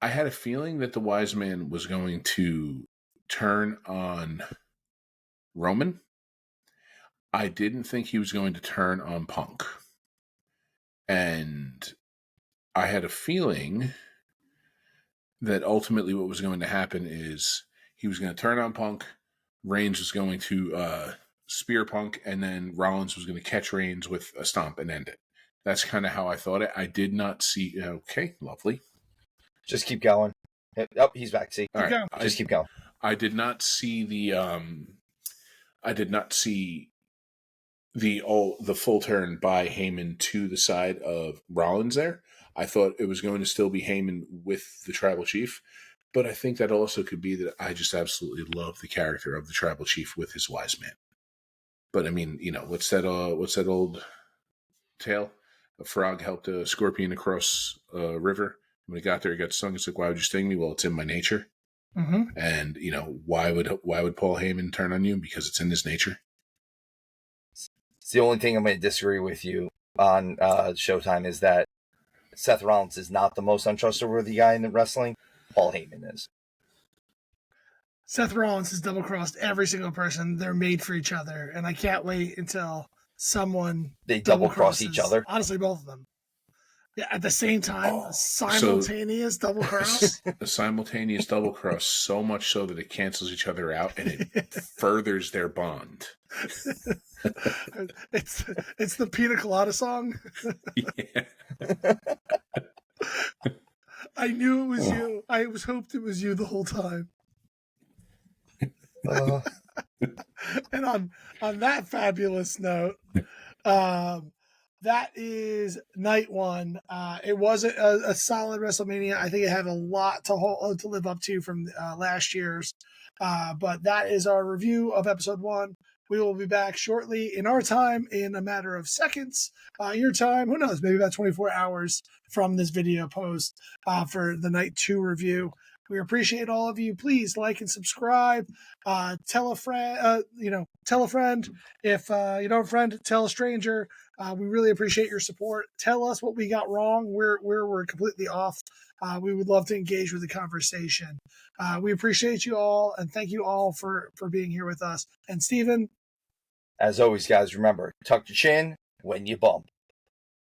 Speaker 2: I had a feeling that the wise man was going to turn on Roman. I didn't think he was going to turn on Punk. And I had a feeling that ultimately what was going to happen is he was going to turn on Punk, Reigns was going to spear Punk, and then Rollins was going to catch Reigns with a stomp and end it. That's kind of how I thought it. I did not see... Okay, lovely.
Speaker 3: Just keep going. Oh, he's back. See,
Speaker 2: all right.
Speaker 3: Just keep going.
Speaker 2: I did not see the full turn by Heyman to the side of Rollins there. I thought it was going to still be Heyman with the Tribal Chief, but I think that also could be that I just absolutely love the character of the Tribal Chief with his wise man. But I mean, what's that old tale? A frog helped a scorpion across a river. When he got there, he got stung. It's like, why would you sting me? Well, it's in my nature.
Speaker 1: Mm-hmm.
Speaker 2: And why would Paul Heyman turn on you? Because it's in his nature.
Speaker 3: It's the only thing I'm going to disagree with you on Showtime is that Seth Rollins is not the most untrustworthy guy in the wrestling. Paul Heyman is.
Speaker 1: Seth Rollins has double-crossed every single person. They're made for each other, and I can't wait until they
Speaker 3: double-cross each other.
Speaker 1: Honestly, both of them. Yeah, at the same time, simultaneous double cross.
Speaker 2: A simultaneous double cross, so much so that it cancels each other out and it furthers their bond.
Speaker 1: It's the Pina Colada song.
Speaker 2: Yeah.
Speaker 1: I knew it was you. I hoped it was you the whole time. And on that fabulous note, that is night one. It was a solid WrestleMania. I think it had a lot to live up to from last year's. But that is our review of episode 1. We will be back shortly in our time, in a matter of seconds. Your time, who knows, maybe about 24 hours from this video post for the night 2 review. We appreciate all of you. Please like and subscribe. Tell a friend. Tell a friend. If you don't have a friend, tell a stranger. We really appreciate your support. Tell us what we got wrong, where we're completely off. We would love to engage with the conversation. We appreciate you all, and thank you all for being here with us. And Steven?
Speaker 3: As always, guys, remember, tuck your chin when you bump.